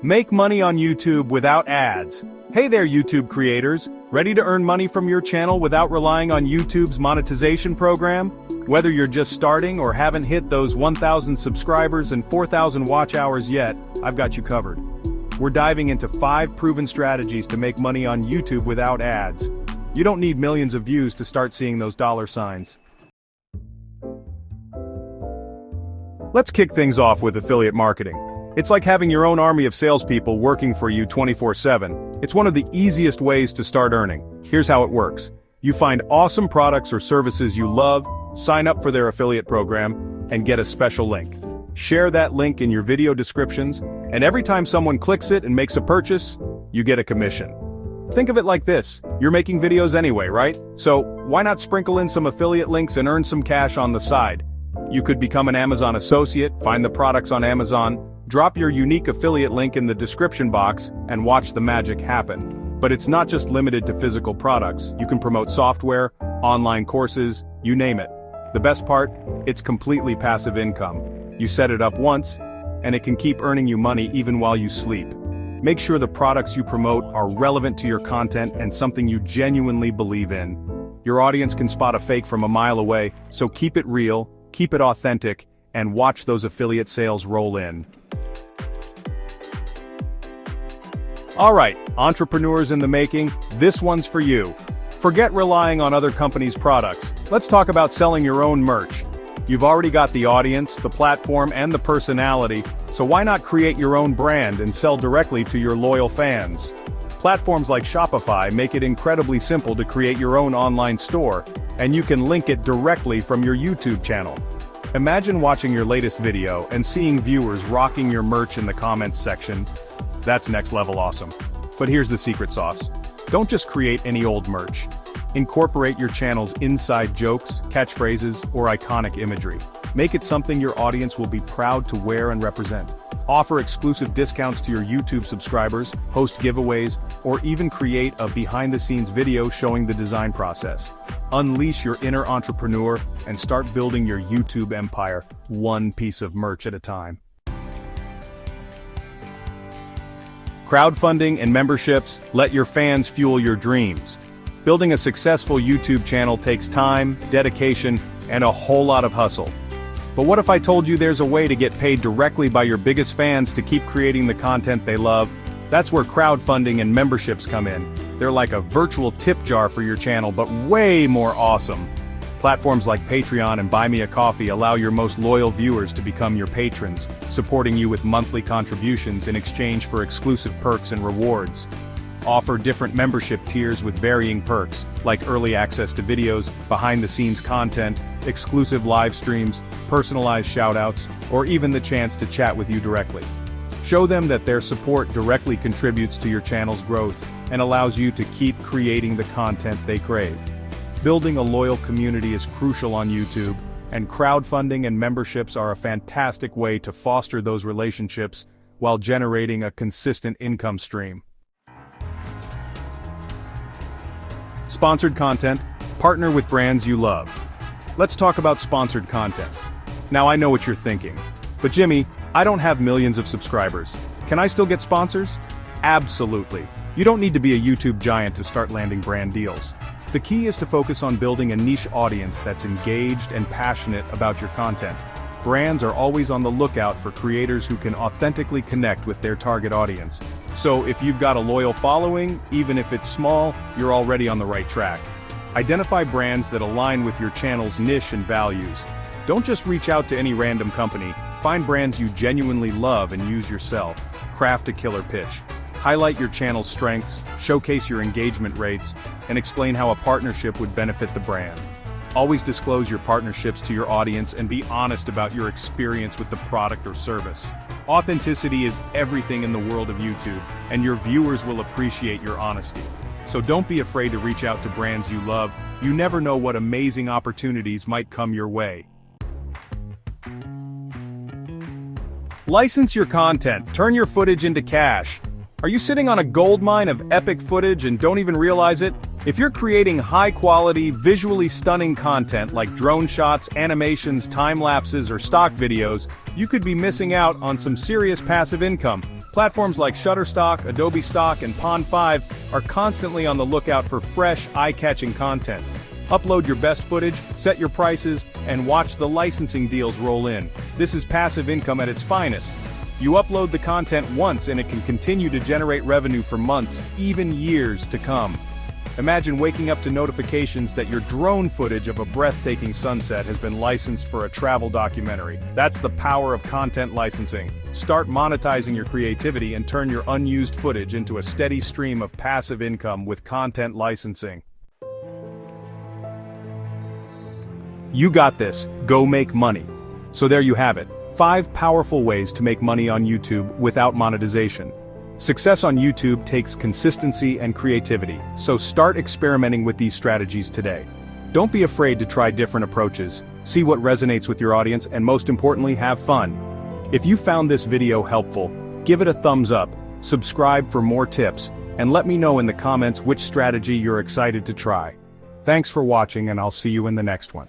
Make money on YouTube without ads. Hey there, YouTube creators. Ready to earn money from your channel without relying on YouTube's monetization program? Whether you're just starting or haven't hit those 1,000 subscribers and 4,000 watch hours yet, I've got you covered. We're diving into 5 proven strategies to make money on YouTube without ads. You don't need millions of views to start seeing those dollar signs. Let's kick things off with affiliate marketing. It's like having your own army of salespeople working for you 24/7. It's one of the easiest ways to start earning. Here's how it works. You find awesome products or services you love, sign up for their affiliate program, and get a special link. Share that link in your video descriptions, and every time someone clicks it and makes a purchase, you get a commission. Think of it like this. You're making videos anyway, right? So, why not sprinkle in some affiliate links and earn some cash on the side? You could become an Amazon associate, find the products on Amazon, drop your unique affiliate link in the description box, and watch the magic happen. But it's not just limited to physical products. You can promote software, online courses, you name it. The best part? It's completely passive income. You set it up once, and it can keep earning you money even while you sleep. Make sure the products you promote are relevant to your content and something you genuinely believe in. Your audience can spot a fake from a mile away, so keep it real, keep it authentic, and watch those affiliate sales roll in. Alright, entrepreneurs in the making, this one's for you. Forget relying on other companies' products. Let's talk about selling your own merch. You've already got the audience, the platform, and the personality, so why not create your own brand and sell directly to your loyal fans? Platforms like Shopify make it incredibly simple to create your own online store, and you can link it directly from your YouTube channel. Imagine watching your latest video and seeing viewers rocking your merch in the comments section. That's next level awesome. But here's the secret sauce. Don't just create any old merch. Incorporate your channel's inside jokes, catchphrases, or iconic imagery. Make it something your audience will be proud to wear and represent. Offer exclusive discounts to your YouTube subscribers, host giveaways, or even create a behind-the-scenes video showing the design process. Unleash your inner entrepreneur and start building your YouTube empire, one piece of merch at a time. Crowdfunding and memberships let your fans fuel your dreams. Building a successful YouTube channel takes time, dedication, and a whole lot of hustle. But what if I told you there's a way to get paid directly by your biggest fans to keep creating the content they love? That's where crowdfunding and memberships come in. They're like a virtual tip jar for your channel, but way more awesome. Platforms like Patreon and Buy Me a Coffee allow your most loyal viewers to become your patrons, supporting you with monthly contributions in exchange for exclusive perks and rewards. Offer different membership tiers with varying perks, like early access to videos, behind-the-scenes content, exclusive live streams, personalized shoutouts, or even the chance to chat with you directly. Show them that their support directly contributes to your channel's growth and allows you to keep creating the content they crave. Building a loyal community is crucial on YouTube, and crowdfunding and memberships are a fantastic way to foster those relationships while generating a consistent income stream. Sponsored content, partner with brands you love. Let's talk about sponsored content. Now I know what you're thinking. But Jimmy, I don't have millions of subscribers. Can I still get sponsors? Absolutely. You don't need to be a YouTube giant to start landing brand deals. The key is to focus on building a niche audience that's engaged and passionate about your content. Brands are always on the lookout for creators who can authentically connect with their target audience. So if you've got a loyal following, even if it's small, you're already on the right track. Identify brands that align with your channel's niche and values. Don't just reach out to any random company. Find brands you genuinely love and use yourself. Craft a killer pitch. Highlight your channel's strengths, showcase your engagement rates, and explain how a partnership would benefit the brand. Always disclose your partnerships to your audience and be honest about your experience with the product or service. Authenticity is everything in the world of YouTube, and your viewers will appreciate your honesty. So don't be afraid to reach out to brands you love. You never know what amazing opportunities might come your way. License your content. Turn your footage into cash. Are you sitting on a goldmine of epic footage and don't even realize it? If you're creating high-quality, visually stunning content like drone shots, animations, time-lapses, or stock videos, you could be missing out on some serious passive income. Platforms like Shutterstock, Adobe Stock, and Pond5 are constantly on the lookout for fresh, eye-catching content. Upload your best footage, set your prices, and watch the licensing deals roll in. This is passive income at its finest. You upload the content once and it can continue to generate revenue for months, even years to come. Imagine waking up to notifications that your drone footage of a breathtaking sunset has been licensed for a travel documentary. That's the power of content licensing. Start monetizing your creativity and turn your unused footage into a steady stream of passive income with content licensing. You got this. Go make money. So there you have it. 5 powerful ways to make money on YouTube without monetization. Success on YouTube takes consistency and creativity, so start experimenting with these strategies today. Don't be afraid to try different approaches, see what resonates with your audience, and most importantly, have fun. If you found this video helpful, give it a thumbs up, subscribe for more tips, and let me know in the comments which strategy you're excited to try. Thanks for watching, and I'll see you in the next one.